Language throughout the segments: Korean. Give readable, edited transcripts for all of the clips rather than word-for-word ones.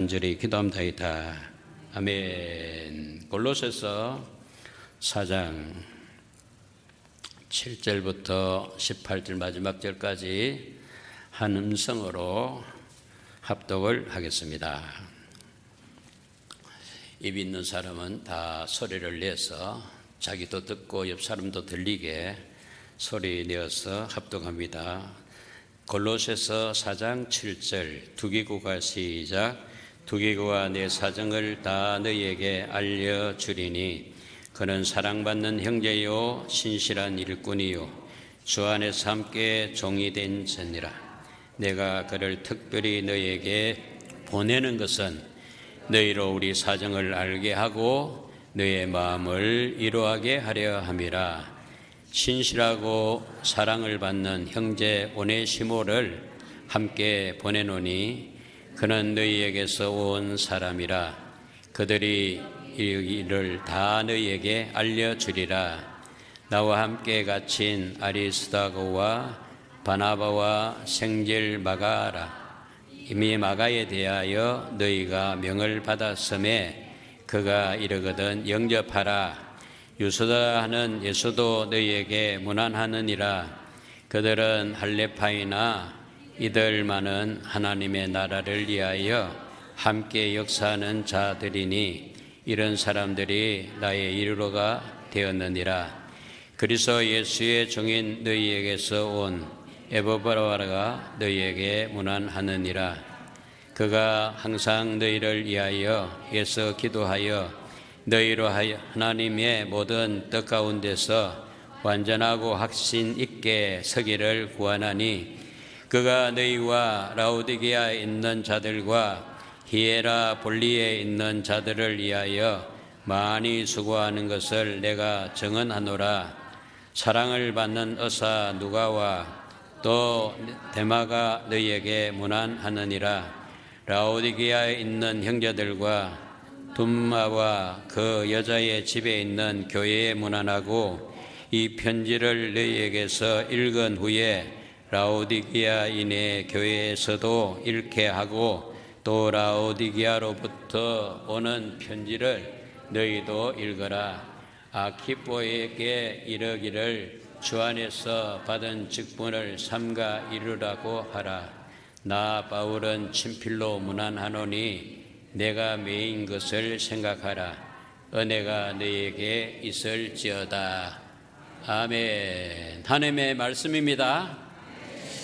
간절히 기도합니다. 아멘. 골로새서 4장 7절부터 18절 마지막 절까지 한 음성으로 합독을 하겠습니다. 입 있는 사람은 다 소리를 내서 자기도 듣고 옆 사람도 들리게 소리 내어서 합독합니다. 골로새서 4장 7절 두기고가 시작. 두기고가 내 사정을 다 너희에게 알려주리니 그는 사랑받는 형제요 신실한 일꾼이요 주 안에서 함께 종이 된 자니라. 내가 그를 특별히 너희에게 보내는 것은 너희로 우리 사정을 알게 하고 너희의 마음을 이루하게 하려 함이라. 신실하고 사랑을 받는 형제 오네시모를 함께 보내노니 그는 너희에게서 온 사람이라. 그들이 이 일을 다 너희에게 알려주리라. 나와 함께 갇힌 아리스다고와 바나바와 생질 마가라 이미 마가에 대하여 너희가 명을 받았음에 그가 이르거든 영접하라. 유소다 하는 예수도 너희에게 문안하느니라. 그들은 할레파이나 이들만은 하나님의 나라를 위하여 함께 역사하는 자들이니 이런 사람들이 나의 이르로가 되었느니라. 그리스도 예수의 종인 너희에게서 온 에보바라가 너희에게 문안하느니라. 그가 항상 너희를 위하여 애써 기도하여 너희로 하여 하나님의 모든 뜻 가운데서 완전하고 확신 있게 서기를 구하나니 그가 너희와 라오디게아에 있는 자들과 히에라 볼리에 있는 자들을 위하여 많이 수고하는 것을 내가 증언하노라. 사랑을 받는 의사 누가와 또 데마가 너희에게 문안하느니라. 라오디게아에 있는 형제들과 둠마와 그 여자의 집에 있는 교회에 문안하고 이 편지를 너희에게서 읽은 후에 라오디게아인의 교회에서도 읽게 하고 또 라오디게아로부터 오는 편지를 너희도 읽어라. 아키포에게 이르기를 주 안에서 받은 직분을 삼가 이루라고 하라. 나 바울은 친필로 문안하노니 내가 매인 것을 생각하라. 은혜가 너희에게 있을지어다. 아멘. 하나님의 말씀입니다.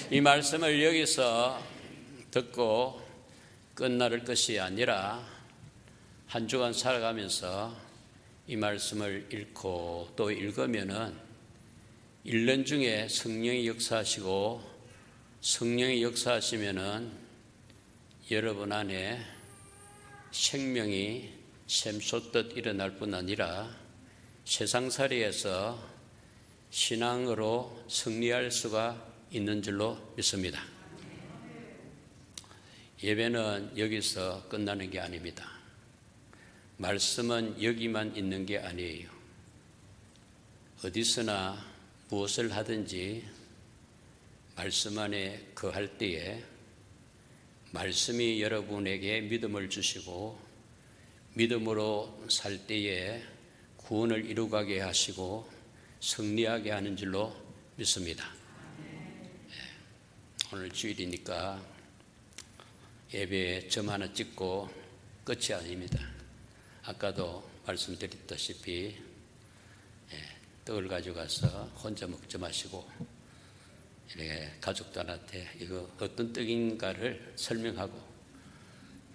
이 말씀을 여기서 듣고 끝날 것이 아니라 한 주간 살아가면서 이 말씀을 읽고 또 읽으면은 1년 중에 성령이 역사하시고 성령이 역사하시면은 여러분 안에 생명이 샘솟듯 일어날 뿐 아니라 세상살이에서 신앙으로 승리할 수가 있는 줄로 믿습니다. 예배는 여기서 끝나는 게 아닙니다. 말씀은 여기만 있는 게 아니에요. 어디서나 무엇을 하든지 말씀 안에 거할 때에 말씀이 여러분에게 믿음을 주시고 믿음으로 살 때에 구원을 이루가게 하시고 승리하게 하는 줄로 믿습니다. 오늘 주일이니까 예배에 점 하나 찍고 끝이 아닙니다. 아까도 말씀드렸다시피 떡을 가져가서 혼자 먹지 마시고 이렇게 가족들한테 이거 어떤 떡인가를 설명하고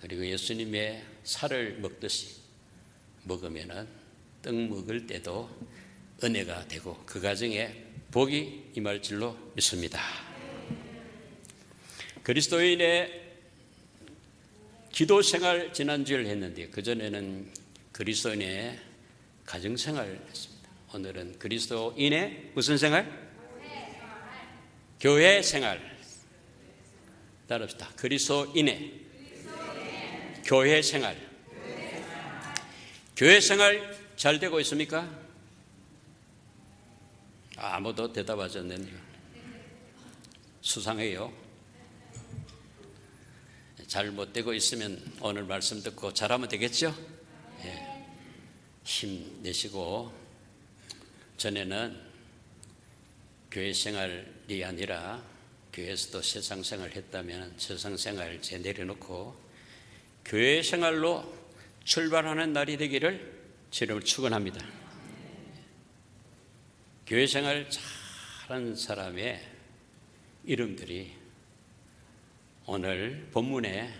그리고 예수님의 살을 먹듯이 먹으면은 떡 먹을 때도 은혜가 되고 그 가정에 복이 임할 줄로 믿습니다. 그리스도인의 기도 생활 지난주에 했는데 그전에는 그리스도인의 가정 생활을 했습니다. 오늘은 그리스도인의 무슨 생활? 교회 생활. 따라합시다. 그리스도인의 교회 생활. 교회 생활 잘 되고 있습니까? 아무도 대답하지 않네요. 수상해요. 잘못되고 있으면 오늘 말씀 듣고 잘하면 되겠죠? 예. 힘내시고, 전에는 교회 생활이 아니라 교회에서도 세상 생활을 했다면 세상 생활을 이제 내려놓고 교회 생활로 출발하는 날이 되기를 주님을 축원합니다. 교회 생활 잘하는 사람의 이름들이 오늘 본문에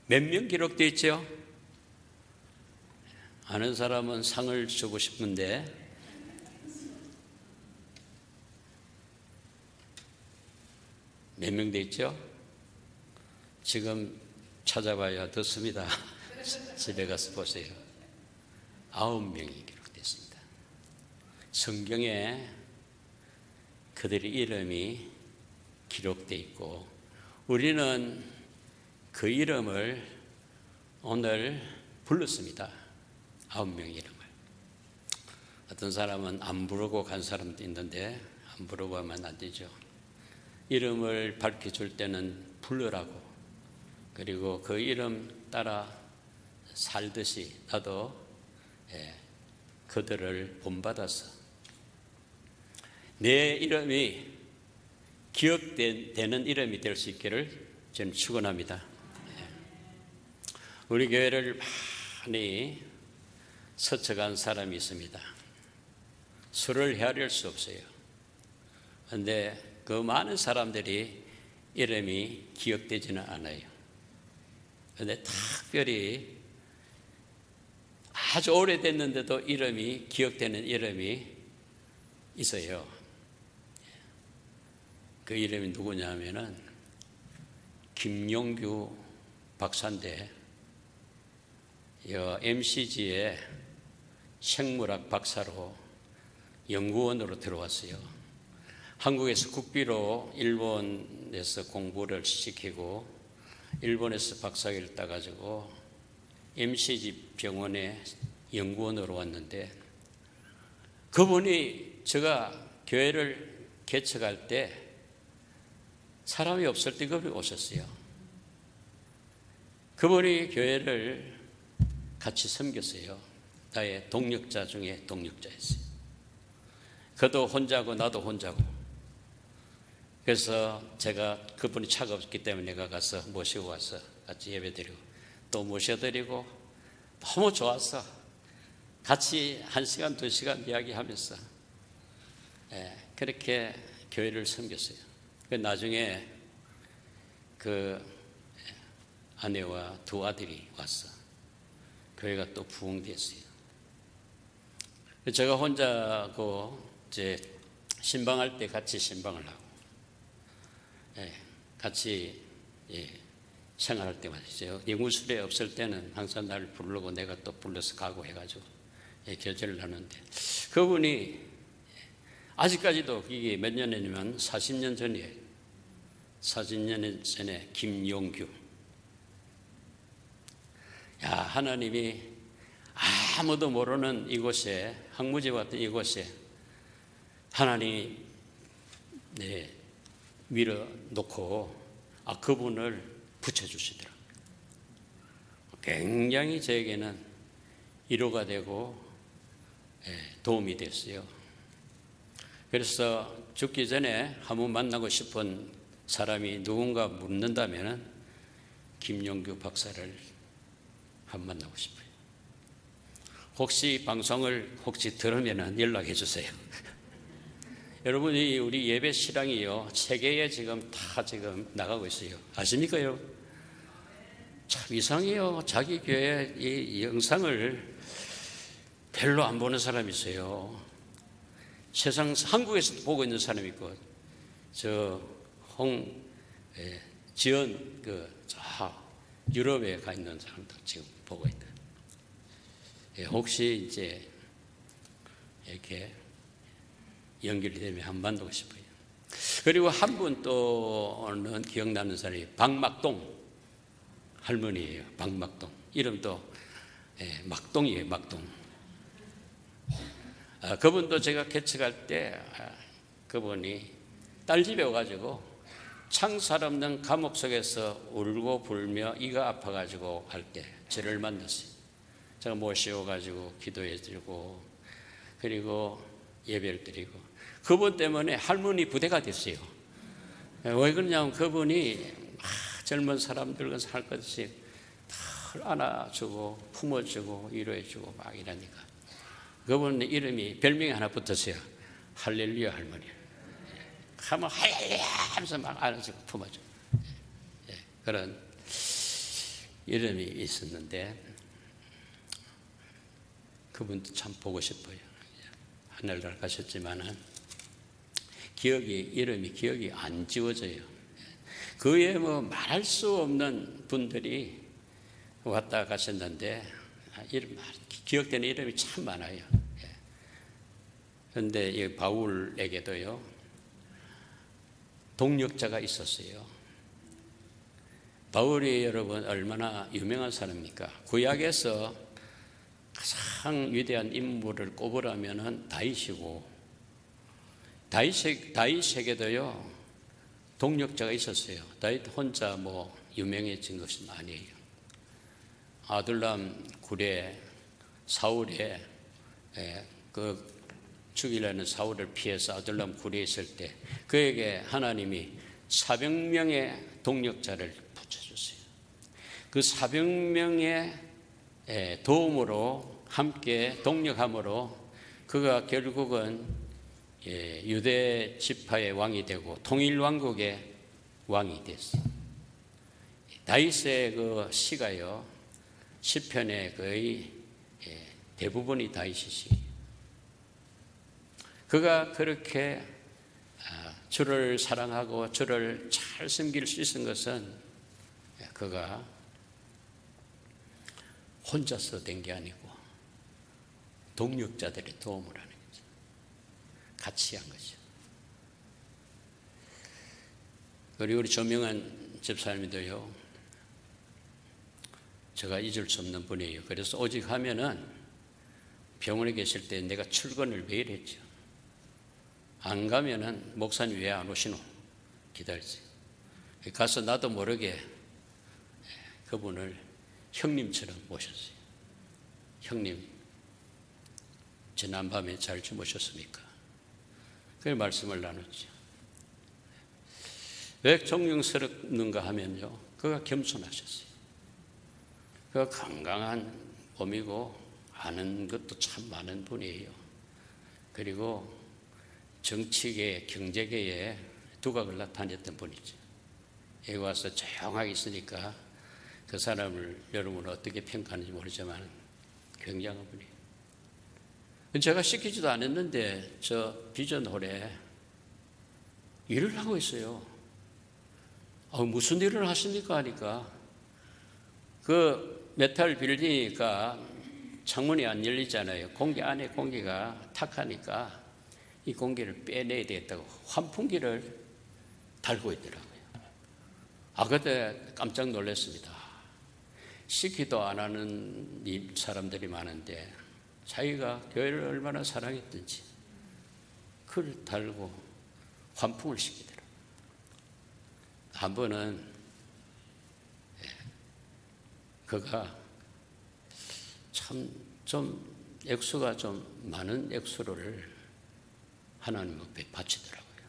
몇 명 기록되어 있죠? 아는 사람은 상을 주고 싶은데 몇 명 되어 있죠? 지금 찾아봐야 듣습니다. 집에 가서 보세요. 9명이 기록됐습니다. 성경에 그들의 이름이 기록되어 있고 우리는 그 이름을 오늘 불렀습니다. 9명의 이름을. 어떤 사람은 안 부르고 간 사람도 있는데 안 부르고 하면 안 되죠. 이름을 밝혀줄 때는 부르라고, 그리고 그 이름 따라 살듯이 나도 그들을 본받아서 내 이름이 기억되는 이름이 될 수 있기를 저는 축원합니다. 우리 교회를 많이 스쳐간 사람이 있습니다. 수를 헤아릴 수 없어요. 그런데 그 많은 사람들이 이름이 기억되지는 않아요. 그런데 특별히 아주 오래됐는데도 이름이 기억되는 이름이 있어요. 그 이름이 누구냐면은 김용규 박사인데 MCG의 생물학 박사로 연구원으로 들어왔어요. 한국에서 국비로 일본에서 공부를 시키고 일본에서 박사학위를 따가지고 MCG 병원에 연구원으로 왔는데 그분이 제가 교회를 개척할 때 사람이 없을 때 그분이 오셨어요. 그분이 교회를 같이 섬겼어요. 나의 동력자 중에 동력자였어요. 그도 혼자고 나도 혼자고. 그래서 제가 그분이 차가 없기 때문에 내가 가서 모시고 와서 같이 예배드리고 또 모셔드리고 너무 좋아서 같이 1시간, 2시간 이야기하면서 그렇게 교회를 섬겼어요. 나중에 그 아내와 2 아들이 왔어. 교회가 또 부흥됐어요. 제가 혼자고 이제 신방할 때 같이 신방을 하고 같이 생활할 때 말이죠. 연구실에 없을 때는 항상 나를 부르고 내가 또 불러서 가고 해가지고 교제를 하는데 그분이 아직까지도 이게 몇 년이냐면 40년 전이에요. 40년 전에 김용규. 하나님이 아무도 모르는 이곳에, 항무지와 같은 이곳에 하나님이 밀어놓고 그분을 붙여주시더라고요. 굉장히 저에게는 위로가 되고 도움이 됐어요. 그래서 죽기 전에 한번 만나고 싶은 사람이 누군가 묻는다면 김용규 박사를 한번 만나고 싶어요. 혹시 방송을 들으면 연락해 주세요. 여러분이 우리 예배 실황이요 세계에 지금 다 지금 나가고 있어요. 아십니까 여러분? 참 이상해요. 자기 교회 이 영상을 별로 안 보는 사람이 있어요. 세상 한국에서도 보고 있는 사람이 있고 지연 유럽에 가 있는 사람도 지금 보고 있다. 혹시 이제 이렇게 연결이 되면 한번 만나고 싶어요. 그리고 한 분 또는 기억나는 사람이 박막동 할머니예요. 박막동. 이름도 막동이에요. 막동. 그분도 제가 개척할 때 그분이 딸 집에 와가지고 창살 없는 감옥 속에서 울고 불며 이가 아파가지고 할 때 저를 만났어요. 제가 모셔가지고 기도해 드리고 그리고 예배를 드리고 그분 때문에 할머니 부대가 됐어요. 왜 그러냐면 그분이 젊은 사람들과 살 것이 다 안아주고 품어주고 위로해주고 막 이러니까 그분 이름이 별명이 하나 붙었어요. 할렐루야 할머니. 하면 할렐루야 하면서 막 안아주고 품어주고 그런 이름이 있었는데 그분도 참 보고 싶어요. 하늘나라 가셨지만은 이름이 기억이 안 지워져요. 그 외에 뭐 말할 수 없는 분들이 왔다 가셨는데 기억되는 이름이 참 많아요. 그런데 이 바울에게도요 동력자가 있었어요. 바울이 여러분 얼마나 유명한 사람입니까? 구약에서 가장 위대한 인물을 꼽으라면은 다윗이고 다윗에게도요 동력자가 있었어요. 다윗 혼자 뭐 유명해진 것은 아니에요. 아둘람 굴에 사울의 그 죽이려는 사울을 피해서 아둘람 굴에 있을 때 그에게 하나님이 400명의 동력자를 붙여줬어요. 그 400명의 도움으로 함께 동력함으로 그가 결국은 유대 지파의 왕이 되고 통일왕국의 왕이 됐어요. 다윗의 그 시가요 시편의 거의 대부분이 다윗이시. 그가 그렇게 주를 사랑하고 주를 잘 섬길 수 있는 것은 그가 혼자서 된 게 아니고 동력자들의 도움을 하는 거죠. 같이 한 거죠. 그리고 우리 조명한 집사님도요 제가 잊을 수 없는 분이에요. 그래서 오직 하면은 병원에 계실 때 내가 출근을 매일 했죠. 안 가면은 목사님 왜 안 오시노? 기다렸어요. 가서 나도 모르게 그분을 형님처럼 모셨어요. 형님, 지난밤에 잘 주무셨습니까? 그 말씀을 나눴죠. 왜 존경스럽는가 하면요, 그가 겸손하셨어요. 그가 건강한 몸이고 아는 것도 참 많은 분이에요. 그리고 정치계, 경제계에 두각을 나타냈던 분이죠. 여기 와서 조용하게 있으니까 그 사람을 여러분은 어떻게 평가하는지 모르지만 굉장한 분이에요. 제가 시키지도 않았는데 저 비전홀에 일을 하고 있어요. 무슨 일을 하십니까? 하니까 그 메탈 빌딩이니까 창문이 안 열리잖아요. 공기 안에 공기가 탁하니까 이 공기를 빼내야 되겠다고 환풍기를 달고 있더라고요. 그때 깜짝 놀랐습니다. 시키도 안 하는 사람들이 많은데 자기가 교회를 얼마나 사랑했든지 그걸 달고 환풍을 시키더라고요. 한 번은 그가 참 좀 액수가 좀 많은 액수를 하나님 앞에 바치더라고요.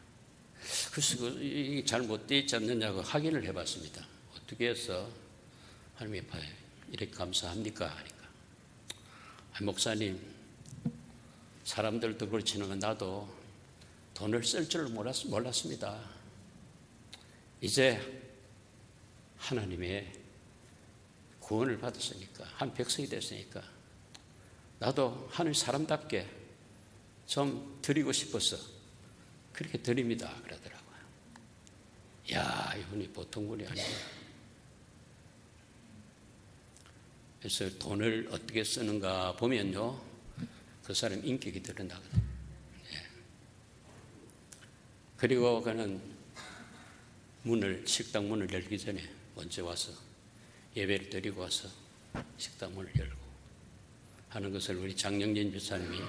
그래서 이게 잘못되어 있지 않느냐고 확인을 해봤습니다. 어떻게 해서 하나님 앞에 이렇게 감사합니까? 하니까 목사님, 사람들도 그렇지는 건 나도 돈을 쓸 줄 몰랐습니다. 이제 하나님의 구원을 받았으니까, 한 백성이 됐으니까 나도 하늘 사람답게 좀 드리고 싶어서 그렇게 드립니다. 그러더라고요. 이야, 이분이 보통 분이 아니에요. 그래서 돈을 어떻게 쓰는가 보면요, 그 사람 인격이 드러나거든요. 그리고 그는 식당 문을 열기 전에 먼저 와서 예배를 드리고 와서 식당 문을 열고 하는 것을 우리 장영진 집사님이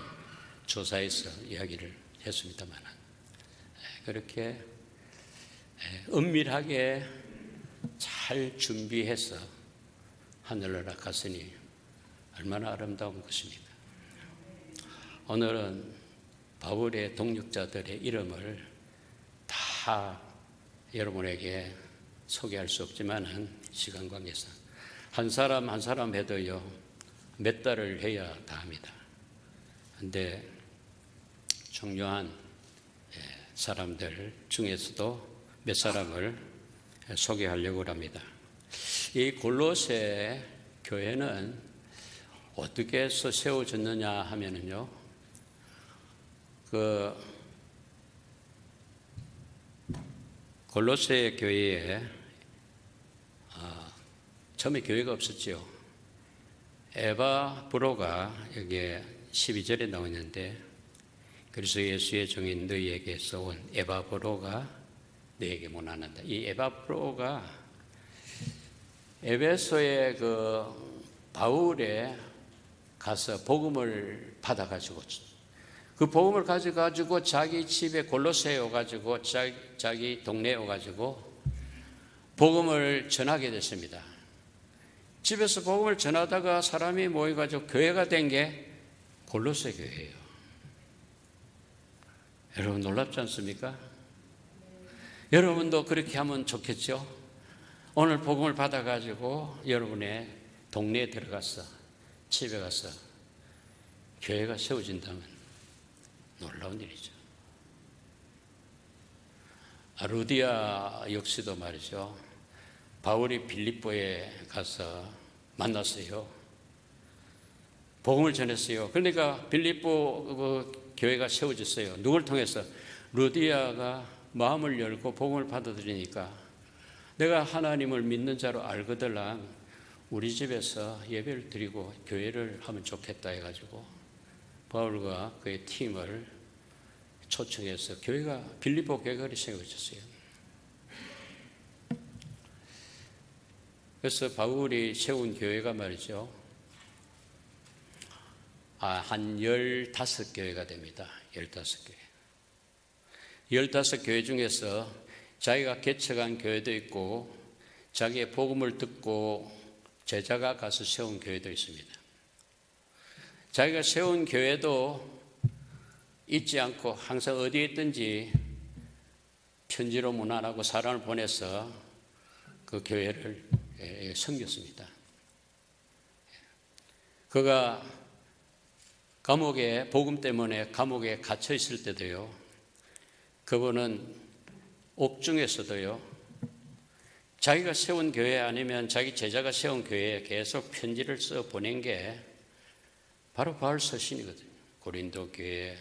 조사해서 이야기를 했습니다만, 그렇게 은밀하게 잘 준비해서 하늘을 날아갔으니 얼마나 아름다운 것입니까? 오늘은 바울의 동역자들의 이름을 다 여러분에게 소개할 수 없지만 시간 관계상 한 사람 한 사람 해도요 몇 달을 해야 다 합니다. 그런데 중요한 사람들 중에서도 몇 사람을 소개하려고 합니다. 이 골로새 교회는 어떻게 해서 세워졌느냐 하면은요, 골로새 교회에 처음에 교회가 없었지요. 에바브로가 여기에 12절에 나와 있는데, 그래서 예수의 종인 너희에게서 온 에바브로가 너희에게 문안한다. 이 에바브로가 에베소의 바울에 가서 복음을 받아가지고 그 복음을 가져가지고 자기 집에 골로새에 오가지고 자기 동네에 오가지고 복음을 전하게 됐습니다. 집에서 복음을 전하다가 사람이 모여가지고 교회가 된 게 골로새 교회예요. 여러분 놀랍지 않습니까? 여러분도 그렇게 하면 좋겠죠? 오늘 복음을 받아가지고 여러분의 동네에 들어가서 집에 가서 교회가 세워진다면 놀라운 일이죠. 루디아 역시도 말이죠. 바울이 빌립보에 가서 만났어요. 복음을 전했어요. 그러니까 빌립보 교회가 세워졌어요. 누굴 통해서? 루디아가 마음을 열고 복음을 받아들이니까 내가 하나님을 믿는 자로 알거들랑 우리 집에서 예배를 드리고 교회를 하면 좋겠다 해가지고 바울과 그의 팀을 초청해서 빌립보 교회가 세워졌어요. 그래서 바울이 세운 교회가 말이죠. 한 15교회가 됩니다. 15교회. 15교회 중에서 자기가 개척한 교회도 있고 자기의 복음을 듣고 제자가 가서 세운 교회도 있습니다. 자기가 세운 교회도 잊지 않고 항상 어디에 있든지 편지로 문안하고 사람을 보내서 그 교회를 섬겼습니다. 그가 복음 때문에 감옥에 갇혀 있을 때도요, 그분은 옥중에서도요, 자기가 세운 교회 아니면 자기 제자가 세운 교회에 계속 편지를 써 보낸 게 바로 바울 서신이거든요. 고린도 교회,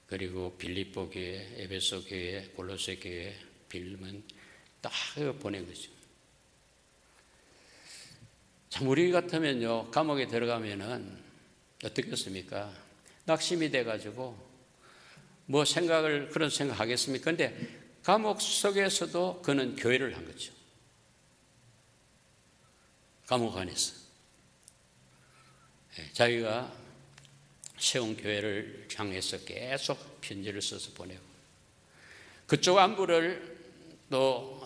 그리고 빌립보 교회, 에베소 교회, 골로새 교회, 빌문 딱 보낸 거죠. 참 우리 같으면요, 감옥에 들어가면은 어떻겠습니까? 낙심이 돼가지고 그런 생각 하겠습니까? 근데 감옥 속에서도 그는 교회를 한 거죠. 감옥 안에서. 자기가 세운 교회를 향해서 계속 편지를 써서 보내고 그쪽 안부를 또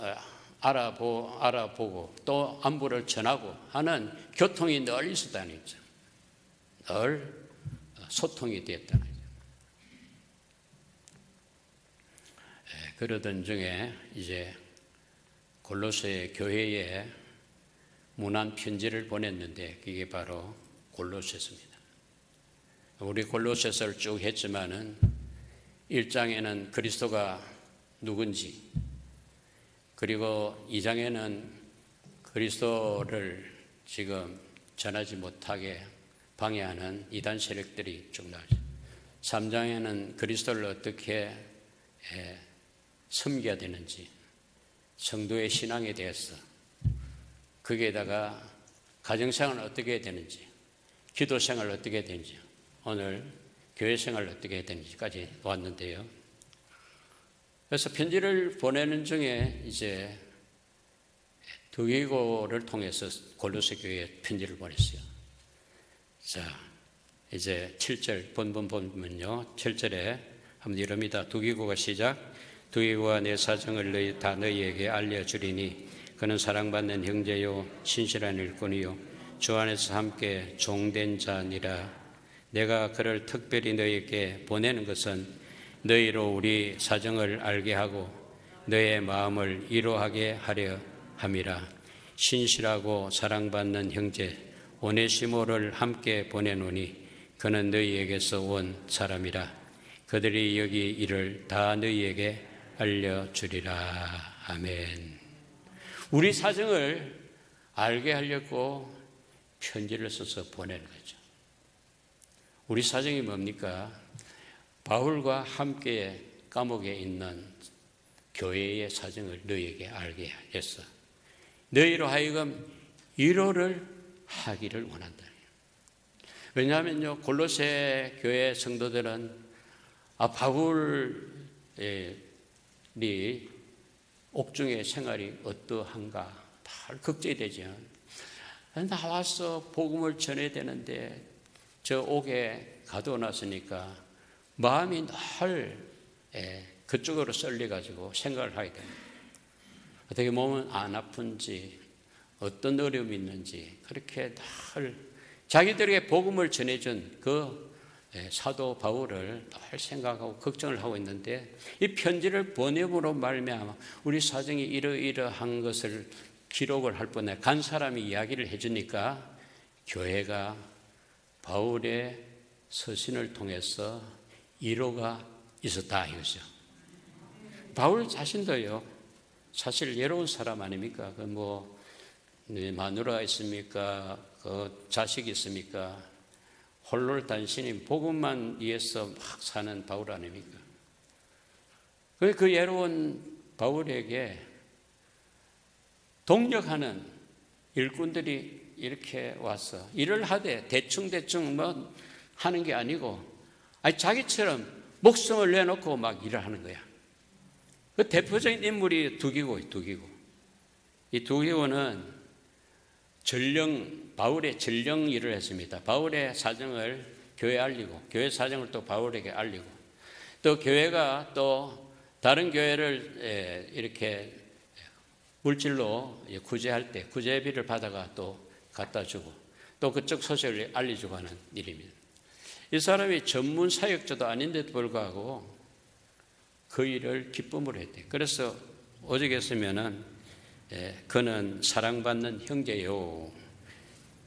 알아보고 또 안부를 전하고 하는 교통이 늘 있었다는 거죠. 늘 소통이 됐다는 거죠. 그러던 중에 이제 골로새 교회에 문안 편지를 보냈는데 그게 바로 골로새서입니다. 우리 골로새서를 쭉 했지만은 1장에는 그리스도가 누군지, 그리고 2장에는 그리스도를 지금 전하지 못하게 방해하는 이단 세력들이 쭉 나오죠. 3장에는 그리스도를 어떻게 섬겨야 되는지, 성도의 신앙에 대해서, 거기에다가 가정생활을 어떻게 해야 되는지, 기도생활을 어떻게 해야 되는지, 오늘 교회생활을 어떻게 해야 되는지까지 왔는데요. 그래서 편지를 보내는 중에 이제 두기고를 통해서 골로새 교회에 편지를 보냈어요. 자, 이제 7절 본문요. 7절에 한번 이럽니다. 두기고가 시작. 두기고와 내 사정을 다 너희에게 알려주리니 그는 사랑받는 형제요 신실한 일꾼이요 주 안에서 함께 종된 자니라. 내가 그를 특별히 너희에게 보내는 것은 너희로 우리 사정을 알게 하고 너희의 마음을 이로하게 하려 함이라. 신실하고 사랑받는 형제 오네시모를 함께 보내노니 그는 너희에게서 온 사람이라. 그들이 여기 일을 다 너희에게 알려주리라. 아멘. 우리 사정을 알게 하려고 편지를 써서 보내는 거죠. 우리 사정이 뭡니까? 바울과 함께 감옥에 있는 교회의 사정을 너희에게 알게 했어. 너희로 하여금 위로를 하기를 원한다. 왜냐하면요, 골로새 교회 성도들은 바울이 옥중의 생활이 어떠한가 다 걱정이 되죠. 나와서 복음을 전해야 되는데 저 옥에 가둬놨으니까 마음이 늘 그쪽으로 쏠려가지고 생각을 하게 됩니다. 어떻게 몸은 안 아픈지 어떤 어려움이 있는지 그렇게 늘 자기들에게 복음을 전해준 그 사도 바울을 늘 생각하고 걱정을 하고 있는데 이 편지를 보냄으로 말미암아 우리 사정이 이러이러한 것을 기록을 할 뻔해 간 사람이 이야기를 해주니까 교회가 바울의 서신을 통해서 위로가 있었다 이거죠. 바울 자신도요 사실 외로운 사람 아닙니까? 마누라가 있습니까? 자식이 있습니까? 홀로 단신인 복음만 위해서 막 사는 바울 아닙니까? 그 외로운 바울에게 동력하는 일꾼들이 이렇게 와서 일을 하되 대충 뭐 하는 게 아니고 자기처럼 목숨을 내놓고 막 일을 하는 거야. 그 대표적인 인물이 두기고. 이 두기고는 바울의 전령 일을 했습니다. 바울의 사정을 교회에 알리고 교회 사정을 또 바울에게 알리고 또 교회가 또 다른 교회를 이렇게 물질로 구제할 때 구제비를 받아가 또 갖다 주고 또 그쪽 소식을 알려주고 하는 일입니다. 이 사람이 전문 사역자도 아닌데도 불구하고 그 일을 기쁨으로 했대요. 그래서 오죽 했으면은 그는 사랑받는 형제요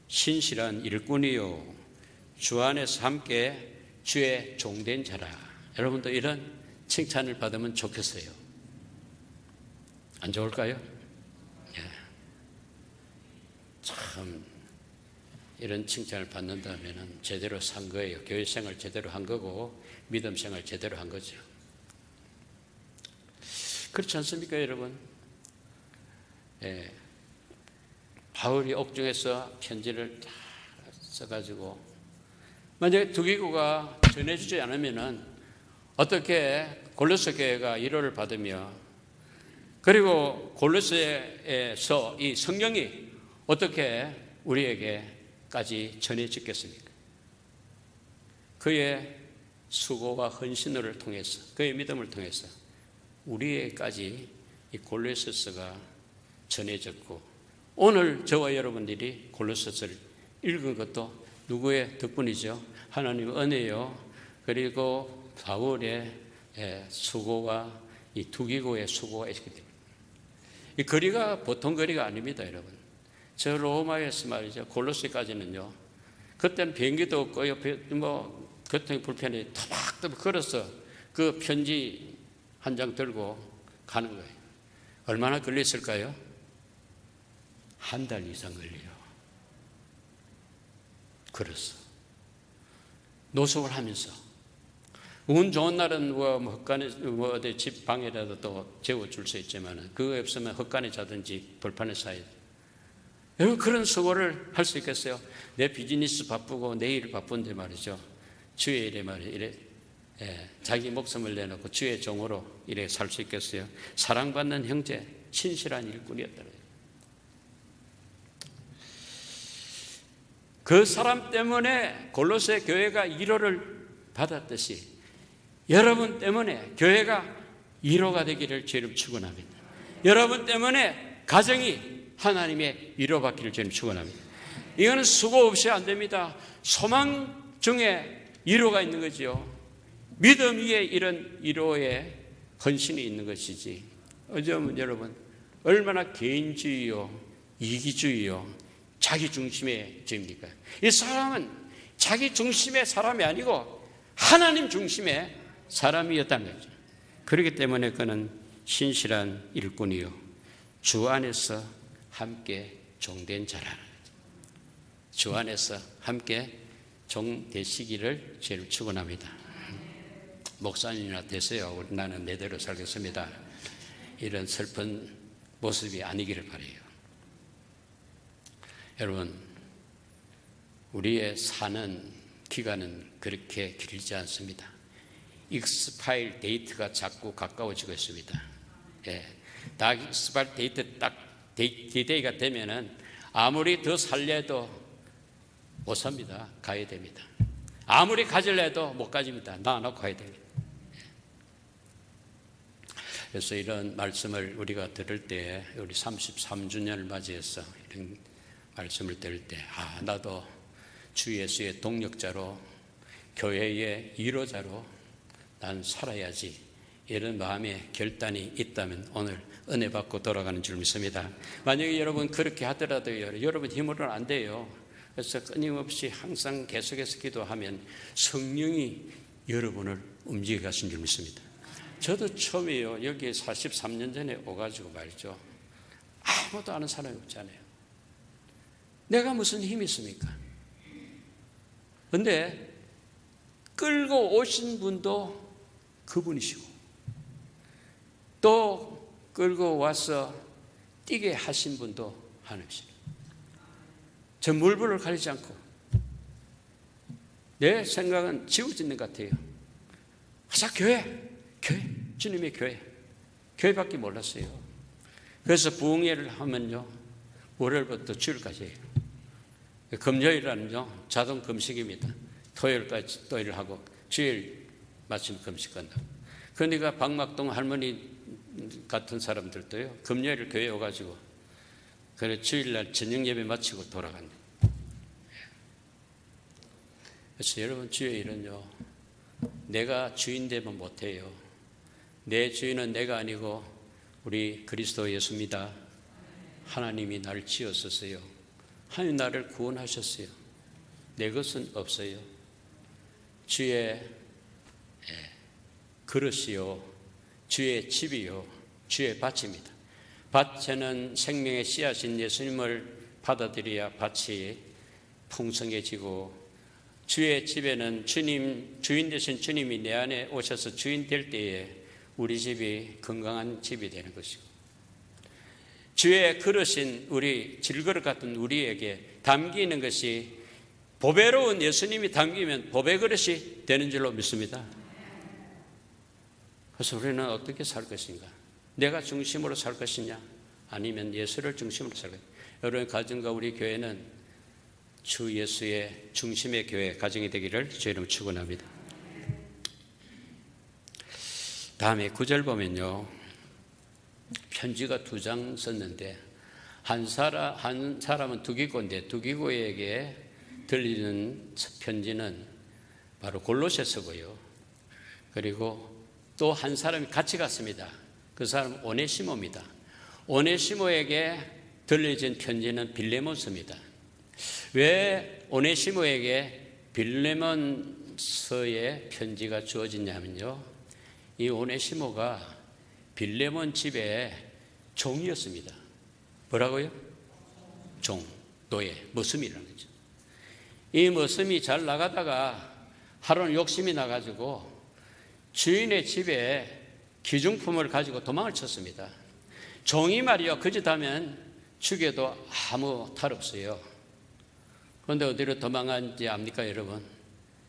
신실한 일꾼이요 주 안에서 함께 주의 종된 자라. 여러분도 이런 칭찬을 받으면 좋겠어요. 안 좋을까요? 참 이런 칭찬을 받는다면 제대로 산 거예요. 교회 생활 제대로 한 거고 믿음 생활 제대로 한 거죠. 그렇지 않습니까, 여러분? 바울이 옥중에서 편지를 다 써가지고 만약에 두기고가 전해주지 않으면은 어떻게 골로새 교회가 위로를 받으며 그리고 골로새에서 이 성령이 어떻게 우리에게까지 전해지겠습니까? 그의 수고와 헌신을 통해서 그의 믿음을 통해서 우리에게까지 이 골로새서가 전해졌고 오늘 저와 여러분들이 골로새서를 읽은 것도 누구의 덕분이죠? 하나님의 은혜요. 그리고 바울의 수고와 이 두기고의 수고가 있기 때문에 이 거리가 보통 거리가 아닙니다, 여러분. 저 로마에서 말이죠. 골로새까지는요. 그때는 비행기도 없고 교통이 불편해 터벅터벅 걸어서 그 편지 한 장 들고 가는 거예요. 얼마나 걸렸을까요? 한 달 이상 걸려요. 걸었어. 노숙을 하면서 운 좋은 날은 헛간에 어디 집 방에라도 또 재워줄 수 있지만 그거 없으면 헛간에 자든지 벌판에 쌓아야 돼. 여러분 그런 수고를 할 수 있겠어요? 내 비즈니스 바쁘고 내 일 바쁜데 말이죠. 주의 일에 말이에요. 자기 목숨을 내놓고 주의 종으로 이래 살 수 있겠어요? 사랑받는 형제, 신실한 일꾼이었다. 그 사람 때문에 골로새 교회가 위로를 받았듯이 여러분 때문에 교회가 위로가 되기를 주님 축원합니다. 여러분 때문에 가정이 하나님의 위로받기를 주님 축원합니다. 이거는 수고 없이 안 됩니다. 소망 중에 위로가 있는 거죠. 믿음 위에 이런 위로의 헌신이 있는 것이지. 어쩌면 여러분 얼마나 개인주의요, 이기주의요, 자기 중심의 죄입니까? 이 사람은 자기 중심의 사람이 아니고 하나님 중심의 사람이었다는 거죠. 그렇기 때문에 그는 신실한 일꾼이요, 주 안에서 함께 종된 자라는 거죠. 주 안에서 함께 종 되시기를 제일 축원합니다. 목사님이나 되세요. 나는 내대로 살겠습니다. 이런 슬픈 모습이 아니기를 바라요. 여러분, 우리의 사는 기간은 그렇게 길지 않습니다. 익스파일 데이트가 자꾸 가까워지고 있습니다. 예, 다 익스파일 데이트 딱 디데이가 되면은 아무리 더 살려도 못 삽니다. 가야 됩니다. 아무리 가질래도 못 가집니다. 놔놓고 가야 됩니다. 그래서 이런 말씀을 우리가 들을 때, 우리 33주년을 맞이해서 이런 말씀을 들을 때, 나도 주 예수의 동력자로, 교회의 위로자로 난 살아야지, 이런 마음의 결단이 있다면 오늘 은혜 받고 돌아가는 줄 믿습니다. 만약에 여러분 그렇게 하더라도요, 여러분 힘으로는 안 돼요. 그래서 끊임없이 항상 계속해서 기도하면 성령이 여러분을 움직여 가신 줄 믿습니다. 저도 처음이에요. 여기 43년 전에 오가지고 말이죠. 아무도 아는 사람이 없잖아요. 내가 무슨 힘이 있습니까? 그런데 끌고 오신 분도 그분이시고, 또 끌고 와서 뛰게 하신 분도 하나님이십니다. 저 물불을 가리지 않고 내 생각은 지워지는 것 같아요. 교회, 주님의 교회밖에 몰랐어요. 그래서 부흥회를 하면요, 월요일부터 주일까지 해요. 금요일은요 자동 금식입니다. 토요일까지 토요일 하고 주일 마침 금식 간다고. 그러니까 박막동 할머니 같은 사람들도요, 금요일 교회 오가지고 그래 주일날 저녁 예배 마치고 돌아간다. 그래서 여러분, 주의 일은요, 내가 주인 되면 못해요. 내 주인은 내가 아니고 우리 그리스도 예수입니다. 하나님이 나를 지었었어요. 하나님 나를 구원하셨어요. 내 것은 없어요. 주의 그릇이요, 주의 집이요, 주의 밭입니다. 밭에는 생명의 씨앗인 예수님을 받아들여야 밭이 풍성해지고, 주의 집에는 주인 되신 주님이 내 안에 오셔서 주인 될 때에 우리 집이 건강한 집이 되는 것이고, 주의 그릇인 우리 질그릇 같은 우리에게 담기는 것이 보배로운 예수님이 담기면 보배 그릇이 되는 줄로 믿습니다. 그래서 우리는 어떻게 살 것인가? 내가 중심으로 살 것이냐? 아니면 예수를 중심으로 살 것이냐? 여러분 가정과 우리 교회는 주 예수의 중심의 교회 가정이 되기를 주의 이름으로 축원합니다. 다음에 9절 보면요, 편지가 2장 썼는데 한 사람은 두기고인데 두기고에게 들리는 편지는 바로 골로새서고요. 그리고 또 한 사람이 같이 갔습니다. 그 사람은 오네시모입니다. 오네시모에게 들려진 편지는 빌레몬서입니다. 왜 오네시모에게 빌레몬서의 편지가 주어지냐면요, 이 오네시모가 빌레몬 집의 종이었습니다. 뭐라고요? 종, 노예, 머슴이라는 거죠. 이 머슴이 잘 나가다가 하루는 욕심이 나가지고 주인의 집에 기중품을 가지고 도망을 쳤습니다. 종이 말이요, 거짓하면 죽여도 아무 탈 없어요. 그런데 어디로 도망간지 압니까, 여러분?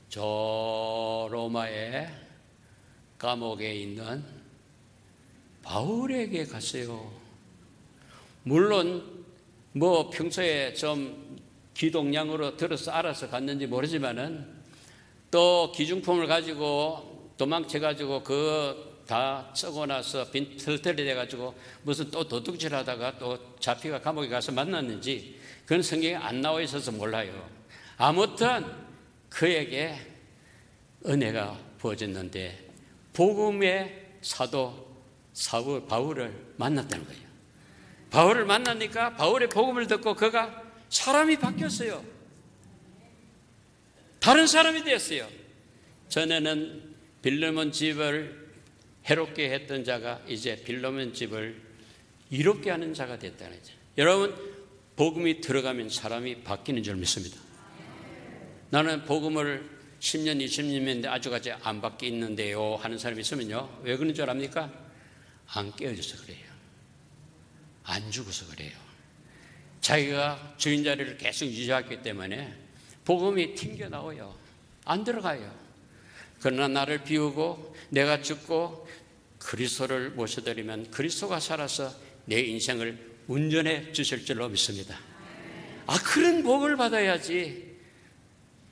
저 로마의 감옥에 있는 바울에게 갔어요. 물론 뭐 평소에 좀 기동량으로 들어서 알아서 갔는지 모르지만은 또 기중품을 가지고 도망쳐가지고 그 다 썩어 나서 빈털털이 돼가지고 무슨 또 도둑질하다가 또 잡히가 감옥에 가서 만났는지 그건 성경에 안 나와 있어서 몰라요. 아무튼 그에게 은혜가 부어졌는데 복음의 사도 바울을 만났다는 거예요. 바울을 만나니까 바울의 복음을 듣고 그가 사람이 바뀌었어요. 다른 사람이 되었어요. 전에는 빌레몬 집을 해롭게 했던 자가 이제 빌레몬 집을 이롭게 하는 자가 됐다는 거죠. 여러분, 복음이 들어가면 사람이 바뀌는 줄 믿습니다. 나는 복음을 10년, 20년인데 아직까지 안 바뀌었는데요 하는 사람이 있으면요, 왜 그런 줄 압니까? 안 깨어져서 그래요. 안 죽어서 그래요. 자기가 주인 자리를 계속 유지하기 때문에 복음이 튕겨나와요. 안 들어가요. 그러나 나를 비우고 내가 죽고 그리스도를 모셔드리면 그리스도가 살아서 내 인생을 운전해 주실 줄로 믿습니다. 그런 복을 받아야지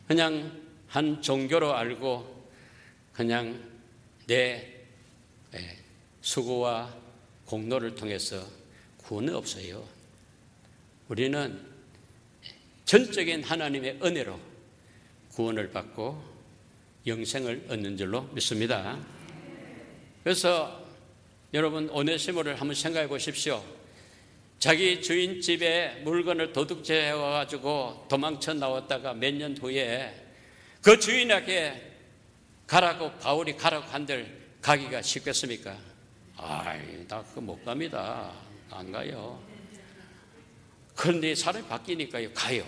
그냥 한 종교로 알고 그냥 내 수고와 공로를 통해서 구원은 없어요. 우리는 전적인 하나님의 은혜로 구원을 받고 영생을 얻는 줄로 믿습니다. 그래서 여러분, 오네시모를 한번 생각해 보십시오. 자기 주인 집에 물건을 도둑질해 와가지고 도망쳐 나왔다가 몇 년 후에 그 주인에게 가라고, 바울이 가라고 한들 가기가 쉽겠습니까? 나 그거 못 갑니다. 안 가요. 그런데 사람이 바뀌니까요, 가요.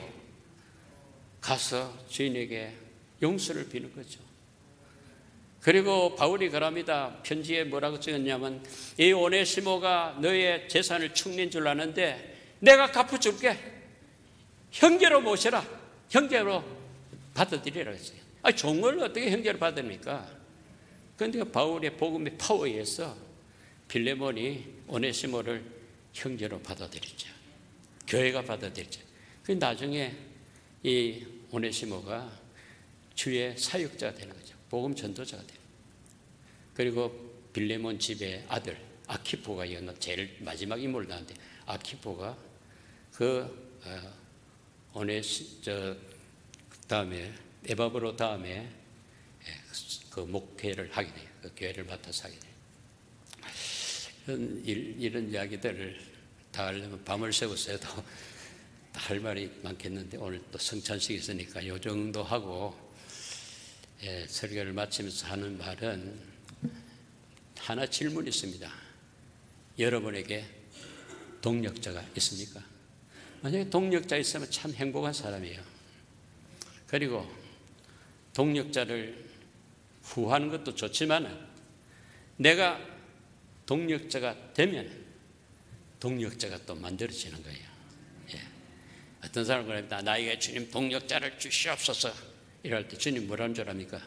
가서 주인에게 용서를 비는 거죠. 그리고 바울이 그럽니다. 편지에 뭐라고 적었냐면, 이 오네시모가 너의 재산을 축낸 줄 아는데 내가 갚아줄게. 형제로 모셔라. 형제로 받아들이라 했어요. 종을 어떻게 형제로 받습니까? 그런데 바울의 복음의 파워에 의해서 빌레몬이 오네시모를 형제로 받아들였죠. 교회가 받아들였죠. 그 나중에 이 오네시모가 주의 사역자가 되는 거죠. 복음 전도자가 돼요. 그리고 빌레몬 집의 아들 아키포가 제일 마지막 인물을 나왔는데, 아키포가 다음에 에바브로 다음에 그 목회를 하게 돼요. 그 교회를 맡아서 하게 돼요. 이런 이야기들을 다 하려면 밤을 새웠어요. 다 할 말이 많겠는데 오늘 또 성찬식이 있으니까 이 정도 하고 설교를 마치면서 하는 말은, 하나 질문이 있습니다. 여러분에게 동력자가 있습니까? 만약에 동력자 있으면 참 행복한 사람이에요. 그리고 동력자를 후하는 것도 좋지만 내가 동력자가 되면 동력자가 또 만들어지는 거예요. 어떤 사람은 그럽니다. 나에게 주님 동력자를 주시옵소서. 이럴 때 주님 뭐라는 줄 압니까?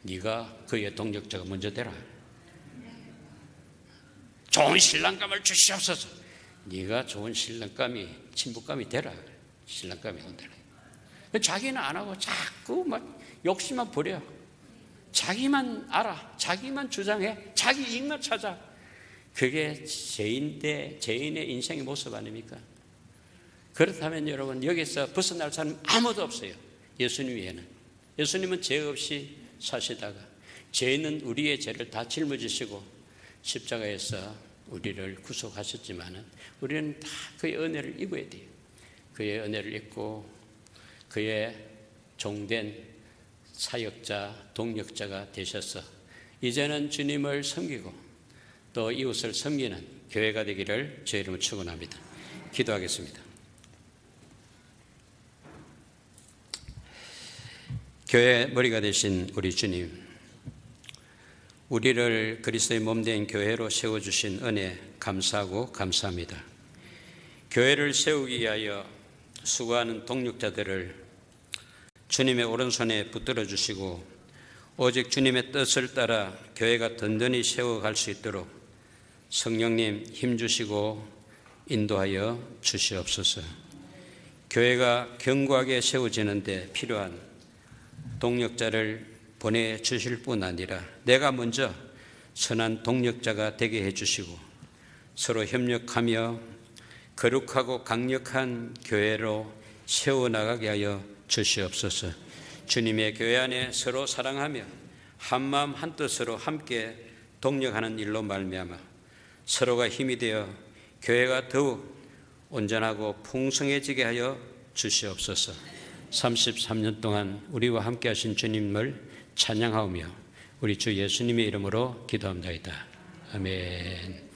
네가 그의 동력자가 먼저 되라. 좋은 신랑감을 주시옵소서. 네가 좋은 신랑감이, 친부감이 되라. 신랑감이 온다라. 자기는 안 하고 자꾸 막 욕심만 부려. 자기만 알아. 자기만 주장해. 자기 이익만 찾아. 그게 죄인의 인생의 모습 아닙니까? 그렇다면 여러분, 여기서 벗어날 사람 아무도 없어요. 예수님 외에는. 예수님은 죄 없이 사시다가 죄는 우리의 죄를 다 짊어지시고 십자가에서 우리를 구속하셨지만 우리는 다 그의 은혜를 입어야 돼요. 그의 은혜를 입고 그의 종된 사역자, 동력자가 되셔서 이제는 주님을 섬기고 또 이웃을 섬기는 교회가 되기를 주의 이름으로 축원합니다. 기도하겠습니다. 교회 머리가 되신 우리 주님, 우리를 그리스도의 몸된 교회로 세워주신 은혜 감사하고 감사합니다. 교회를 세우기 위하여 수고하는 동력자들을 주님의 오른손에 붙들어 주시고 오직 주님의 뜻을 따라 교회가 든든히 세워갈 수 있도록 성령님 힘주시고 인도하여 주시옵소서. 교회가 견고하게 세워지는 데 필요한 동력자를 보내주실 뿐 아니라 내가 먼저 선한 동력자가 되게 해주시고 서로 협력하며 거룩하고 강력한 교회로 세워나가게 하여 주시옵소서. 주님의 교회 안에 서로 사랑하며 한마음 한뜻으로 함께 동력하는 일로 말미암아 서로가 힘이 되어 교회가 더욱 온전하고 풍성해지게 하여 주시옵소서. 33년 동안 우리와 함께 하신 주님을 찬양하오며 우리 주 예수님의 이름으로 기도합니다. 아멘.